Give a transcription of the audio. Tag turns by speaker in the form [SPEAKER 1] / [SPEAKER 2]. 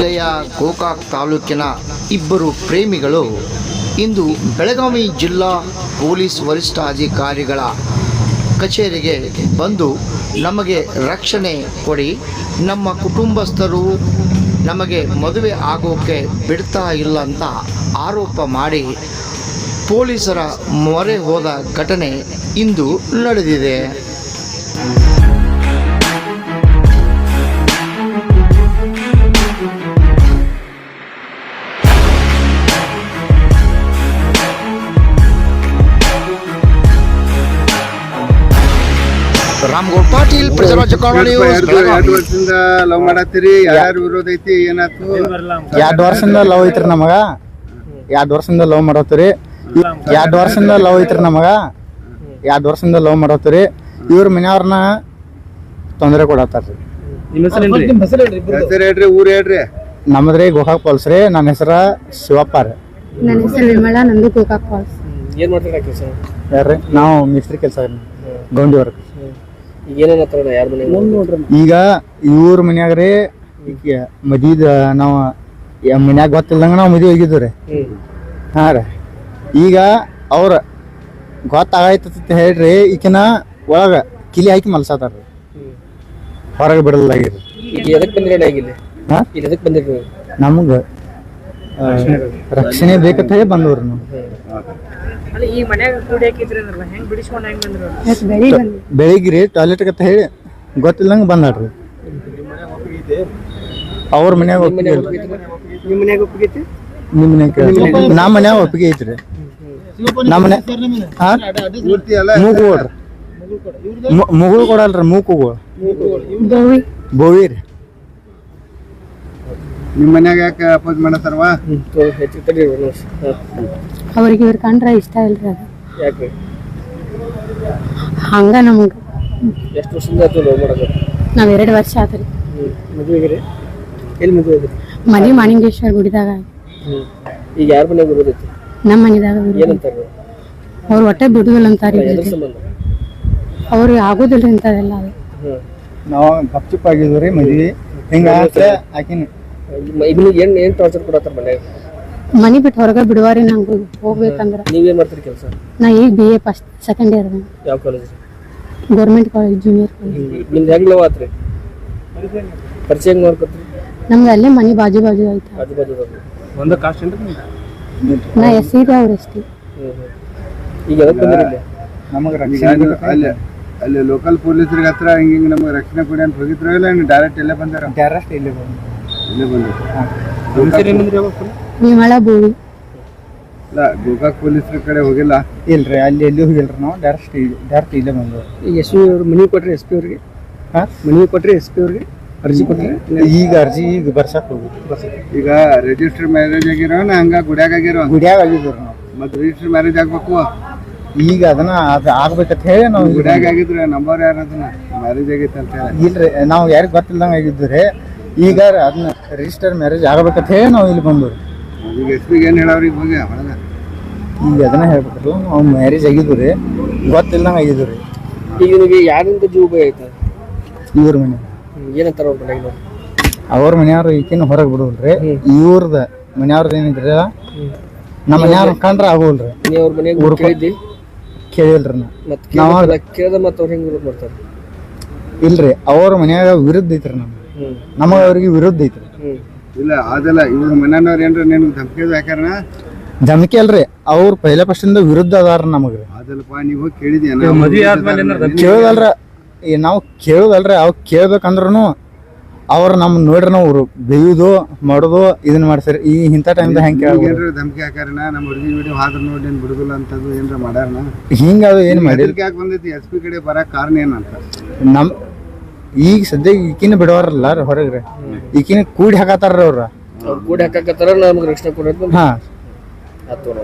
[SPEAKER 1] ಜಿಲ್ಲೆಯ ಗೋಕಾಕ್ ತಾಲೂಕಿನ ಇಬ್ಬರು ಪ್ರೇಮಿಗಳು ಇಂದು ಬೆಳಗಾವಿ ಜಿಲ್ಲಾ ಪೊಲೀಸ್ ವರಿಷ್ಠಾಧಿಕಾರಿಗಳ ಕಚೇರಿಗೆ ಬಂದು ನಮಗೆ ರಕ್ಷಣೆ ಕೊಡಿ, ನಮ್ಮ ಕುಟುಂಬಸ್ಥರು ನಮಗೆ ಮದುವೆ ಆಗೋಕ್ಕೆ ಬಿಡ್ತಾ ಇಲ್ಲ ಅಂತ ಆರೋಪ ಮಾಡಿ ಪೊಲೀಸರ ಮೊರೆ ಹೋದ ಘಟನೆ ಇಂದು ನಡೆದಿದೆ. ರಾಮಗೌಡ ಪಾಟೀಲ್, ಪ್ರಜಾರಾಜ್ಯ ಕಾಲೋನಿ.
[SPEAKER 2] 2 ವರ್ಷದಿಂದ ಲವ್ ಮಾಡತ್ತೀರಿ, ಯಾರು ವಿರೋಧ ಐತಿ, ಏನಾಯ್ತು?
[SPEAKER 3] 2 ವರ್ಷದಿಂದ ಲವ್ ಐತ್ರಿ ನಮಗ. 2 ವರ್ಷದಿಂದ ಲವ್ ಮಾಡತ್ತೀರಿ. 2 ವರ್ಷದಿಂದ ಲವ್ ಐತ್ರಿ ನಮಗ. 2 ವರ್ಷದಿಂದ ಲವ್ ಮಾಡತ್ತೀರಿ. ಇವ್ರ ಮನೆಯವ್ರನ್ನ ತೊಂದರೆ ಕೊಡತ್ತಾರ್ರಿ.
[SPEAKER 2] ಹೆಸರು ಹೇಳ್ರಿ, ಊರ್ ಹೇಳ್ರಿ.
[SPEAKER 3] ನಮ್ಮದ್ರಿ ಗೋಕಾಕ್ ಫಾಲ್ಸ್ ರೀ. ನನ್ನ ಹೆಸರ ಶಿವಪ್ಪ ರೀ.
[SPEAKER 4] ನನ್ನ ಹೆಸರು ವಿಮಲಾ, ನಂದು ಗೋಕಾಕ್ ಫಾಲ್ಸ್.
[SPEAKER 5] ಏನ್ ಮಾಡ್ತೀರಾ ಕೆಲಸ?
[SPEAKER 3] ಯಾರ್ರಿ? ನಾವು ಮಿಸ್ತ್ರಿ ಕೆಲಸ ಗೌಂಡಿ ವರ್ಕ್. ಈಗ ಇವ್ರ ಮನ್ಯಾಗ್ರಿ ಮದ್ವಿದ ನಾವು ಮನ್ಯಾಗ ಗೊತ್ತಿಲ್ದಂಗ ನಾವು ಮದ್ವಿ ಹೋಗಿದ್ವಿ ರೀ. ಹಾ ರೀ. ಈಗ ಅವ್ರ ಗೊತ್ತಾಗೈತ ಹೇಳ್ರಿ, ಈಕಿನ ಒಳಗ ಕಿಲಿ ಹಾಕಿ ಮಲ್ಸತಾರ್ರಿ, ಹೊರಗೆ ಬಿಡಲಾಗಿರಿ. ನಮ್ಗ ರಕ್ಷಣೆ ಬೇಕಂತ ಹೇಳಿ ಬಂದವ್ರಿ ನಾವು. ಬೆಳಿಗ್ರಿ ಟಾಯ್ಲೆಟ್ ಅಂತ ಹೇಳಿ ಗೊತ್ತಿಲ್ಲಂಗ ಬಂದಾಡ್ರಿ. ಅವ್ರ ಮನ್ಯಾಗ ಒಪ್ಪಿಗೆ, ನಿಮ್ಮ ಮನ್ಯಾಗ ನಮ್ಮ ಮನ್ಯಾಗ ಒಪ್ಪಿಗೆ ಐತ್ರಿ. ನಮ್ಮ ಮನೆ ಮೂಗು ಕೊಡ್ರಿ, ಮುಗುಳು ಕೊಡಲ್ರಿ, ಮೂಕುಗಳು ಬೋವಿ ರೀ.
[SPEAKER 2] ನಿಮ್ ಮನ್ಯಾಗ ಯಾಕೆ ಅಪೋಸ್ ಮಾಡತ್ತಾರವಾ?
[SPEAKER 4] ಅವ್ರಿಗೆ ಇವ್ರ ಕಂಡ್ರೆ ಇಷ್ಟ ಇಲ್ರಿ. ಅದು ಹಂಗ ನಮ್ಗೆ ನಾವ್ 2 ವರ್ಷ ಆತ್ರಿ. ಮದ್ವಿ ಮಾಣಿಂಗೇಶ್ವರ ಗುಡಿದಾಗ.
[SPEAKER 5] ಈಗ ಯಾರ ಮನೆಗೆ ಬರೋದೈತಿ?
[SPEAKER 4] ನಮ್ಮ ಮನೆದಾಗ. ಅವ್ರು ಹೊಟ್ಟೆ ಬಿಡುದಿಲ್ಲ ಅಂತಾರಿ. ಅವ್ರಿಗೆ ಆಗೋದಿಲ್ರಿ ಇಂಥದೆಲ್ಲ. ಅದು
[SPEAKER 3] ನಾವು ಗಪ್ಚುಪ್ ಆಗಿದ್ವಿ ಮದ್ವಿ. ಹಿಂಗ ಆಕಿನ
[SPEAKER 5] ಏನ್ ಟಾರ್ಚರ್ ಕೊಡತ್ತಾರ ಮನ್ಯಾಗ?
[SPEAKER 4] ಮನಿ ಬಿಟ್ಟು ಹೊರಗೆ ಬಿಡುವಾರಿ. ನಂಗೆ ಹೋಗ್ಬೇಕಂದ್ರ.
[SPEAKER 5] ನೀವೇನ್ ಮಾಡ್ತೀರಿ ಕೆಲಸ?
[SPEAKER 4] ನಾ ಈಗ BA ಫಸ್ಟ್ ಸೆಕೆಂಡ್ ಇಯರ್.
[SPEAKER 5] ಯಾವ college?
[SPEAKER 4] Government college, junior college.
[SPEAKER 5] ನಿಮ್ದು ಹೆಂಗ್ ಲವ್ ಆತ್ರಿ? ಪರಿಚಯ ಹೆಂಗ್ ಮಾಡ್ಕೊತ್ರಿ?
[SPEAKER 4] ನಮ್ಗೆ ಅಲ್ಲೇ ಮನಿ ಬಾಜು ಬಾಜು ಐತೆ.
[SPEAKER 5] ಆಜು ಬಾಜು ಒಂದ ಕಾಸ್ಟ್ ಏನ್ರಿ?
[SPEAKER 4] ನಾ SC ಇದೆ, ಅವ್ರ ST.
[SPEAKER 5] ಈಗ ಎದಕ್ ಬಂದಿರಿ?
[SPEAKER 3] ನಮಗ ರಕ್ಷಣೆ
[SPEAKER 2] ಅಲ್ಲಿ ಲೋಕಲ್ ಪೊಲೀಸರಿಗೆ ಹತ್ರ ಹಿಂಗ ನಮಗೆ ರಕ್ಷಣೆ ಕೊಡಿ ಅಂತ ಹೋಗಿದ್ರು ಇಲ್ಲ ಡೈರೆಕ್ಟ್ ಇಲ್ಲೇ ಬಂದಾರ?
[SPEAKER 3] ಡೈರೆಕ್ಟ್ ಇಲ್ಲೇ
[SPEAKER 2] ಬಂದ್ರು.
[SPEAKER 4] ವಿಮಲಾ ಬೋವಿ.
[SPEAKER 2] ಇಲ್ಲ ಗೋಕಾಕ್ ಪೊಲೀಸರ ಕಡೆ ಹೋಗಿಲ್ಲ?
[SPEAKER 3] ಇಲ್ರಿ, ಅಲ್ಲಿ ಎಲ್ಲಿ ಹೋಗಿಲ್ರಿ. ನಾವು ಡೈರೆಕ್ಟ್ ಇಲ್ಲೇ ಬಂದ್ವಿ.
[SPEAKER 5] ಈಗ SP ಅವ್ರು ಮನಿ ಕೊಟ್ರಿ? SP ಅವ್ರಿಗೆ ಮನಿ ಕೊಟ್ರಿ? SP ಅವ್ರಿಗೆ ಅರ್ಜಿ ಕೊಟ್ರಿ?
[SPEAKER 3] ಈಗ ಅರ್ಜಿ ಈಗ ಬರ್ಸಕ್ ಹೋಗಿ.
[SPEAKER 2] ಈಗ ರಿಜಿಸ್ಟರ್ ಮ್ಯಾರೇಜ್ ಆಗಿರೋನ ಹಂಗ ಗುಡ್ಯಾಗ ಆಗಿರೋ?
[SPEAKER 3] ಗುಡಿಯಾಗ ಆಗಿದ್ರಿ ನಾವು.
[SPEAKER 2] ಮತ್ತೆ ರಿಜಿಸ್ಟರ್ ಮ್ಯಾರೇಜ್ ಆಗ್ಬೇಕು.
[SPEAKER 3] ಈಗ ಅದನ್ನ ಅದು ಆಗ್ಬೇಕಂತ ಹೇಳಿ ನಾವು
[SPEAKER 2] ಗುಡ್ಯಾಗ ಆಗಿದ್ರೆ ನಂಬರ್ ಯಾರು ಅದನ್ನ ಮ್ಯಾರೇಜ್ ಆಗೈತೆ ಅಂತ ಹೇಳಿ?
[SPEAKER 3] ಇಲ್ರಿ, ನಾವು ಯಾರಿಗ್ ಗೊತ್ತಿಲ್ದಂಗ ಆಗಿದ್ರಿ. ಈಗ ಅದನ್ನ ರಿಜಿಸ್ಟರ್ ಮ್ಯಾರೇಜ್ ಆಗ್ಬೇಕಂತ ಹೇಳಿ ನಾವು ಇಲ್ಲಿ ಬಂದ್ವಿ.
[SPEAKER 2] ಈಗ SP ಏನ್ ಹೇಳವ್ರಿಗೆ ಹೋಗಿ ಒಳಗ?
[SPEAKER 3] ಈಗ ಅದನ್ನ ಹೇಳ್ಬೇಕ್ರಿ, ನಾವು ಮ್ಯಾರೇಜ್ ಆಗಿದ್ವಿ ರೀ, ಗೊತ್ತಿಲ್ದಂಗ ಆಗಿದ್ವಿ ರೀ.
[SPEAKER 5] ಈಗ ನಿಮಗೆ ಯಾರಿಂದ ಜೀವ ಭಯ ಆಯ್ತು?
[SPEAKER 3] ಇವ್ರ ಮನೆ
[SPEAKER 5] ಏನಂತಾರ ಅವ್ರ ಮನೆಗೆ?
[SPEAKER 3] ಅವ್ರ ಮನೆಯವ್ರು ಈಕಿನ ಹೊರಗೆ ಬಿಡೋಲ್ರಿ. ಇವ್ರದ ಮನೆಯವ್ರದ್ದು ಏನಿದ್ರಿ ನಮ್ಮ ಮನೆಯವ್ರ ಕಂಡ್ರೆ ಆಗೋಲ್ರಿ.
[SPEAKER 5] ನೀವು ಅವ್ರ ಮನೆಗೆ ಕೇಳಿದ್ದಿ?
[SPEAKER 3] ಕೇಳಿಲ್ರಿ.
[SPEAKER 5] ನಾವು ಕೇಳ್ದ ಮತ್ತೆ ಅವ್ರು ಹೆಂಗ್ ವಿರೋಧ ಮಾಡ್ತಾರೆ?
[SPEAKER 3] ಇಲ್ರಿ, ಅವ್ರ ಮನ್ಯಾಗ ವಿರುದ್ಧ ಐತ್ರಿ. ನಮಗ ಅವ್ರಿಗೆ ವಿರುದ್ಧ ಐತ್ರಿ.
[SPEAKER 2] ಇಲ್ಲ ಅದಲ್ಲ, ಇವ್ರ ಮನೆಯವ್ರ ಏನ್ರ ನಿನ್ಗೆ ಧಮಕಿ ಹಾಕ್ಯಾರ?
[SPEAKER 3] ಧಮಕಿ ಅಲ್ರಿ, ಅವ್ರ ಪೈಲೆ ಫಸ್ಟ್ ಇಂದ ವಿರುದ್ಧ ಅದಾರ ನಮಗ್ರಿ.
[SPEAKER 2] ಅದಲ್ಲಪ್ಪ, ನೀವು ಕೇಳಿದ್ಯಾನ?
[SPEAKER 3] ಕೇಳೋದಲ್ರಿ, ನಾವು ಕೇಳೋದಲ್ರಿ. ಅವ್ ಕೇಳ್ಬೇಕಂದ್ರೂ ಅವ್ರ ನಮ್ ನೋಡ್ರಿ ನಾವು ಬೇಯುದು ಮಾಡೋದು ಇದನ್ನ ಮಾಡ್ತಾರ. ಈ ಇಂಥ ಟೈಮ್ದಾಗ ಹೆಂಗ್ ಕೇಳ
[SPEAKER 2] ಧಮಕಿ ಹಾಕ್ಯಾರನ? ನಮ್ಮ ಹುಡುಗಿ ವಿಡಿಯೋ ಹಾದ್ರ ನೋಡಿ ಏನ್ ಬಿಡುದಿಲ್ಲ ಅಂತದ್ದು ಏನ್ರ ಮಾಡ್ಯಾರನ?
[SPEAKER 3] ಹಿಂಗ ಅದು ಏನ್ ಮಾಡಿ
[SPEAKER 2] ಯಾಕೆ ಬಂದೈತಿ? SP ಕಡೆ ಬರಕ್ ಕಾರಣ ಏನಂತ?
[SPEAKER 3] ನಮ್ ಈಗ ಸದ್ಯ ಈಕಿನ ಬಿಡವಾರಲ್ಲ ರೀ ಹೊರಗ್ರಿ. ಈಕಿನ ಕೂಡಿ ಹಾಕತಾರ್ರಿ ಅವ್ರ.
[SPEAKER 5] ಕೂಡಿ ಹಾಕತ್ತಾರ, ನಮ್ಗೆ ರಕ್ಷಣೆ ಕೊಡೋದು.
[SPEAKER 3] ಹಾ.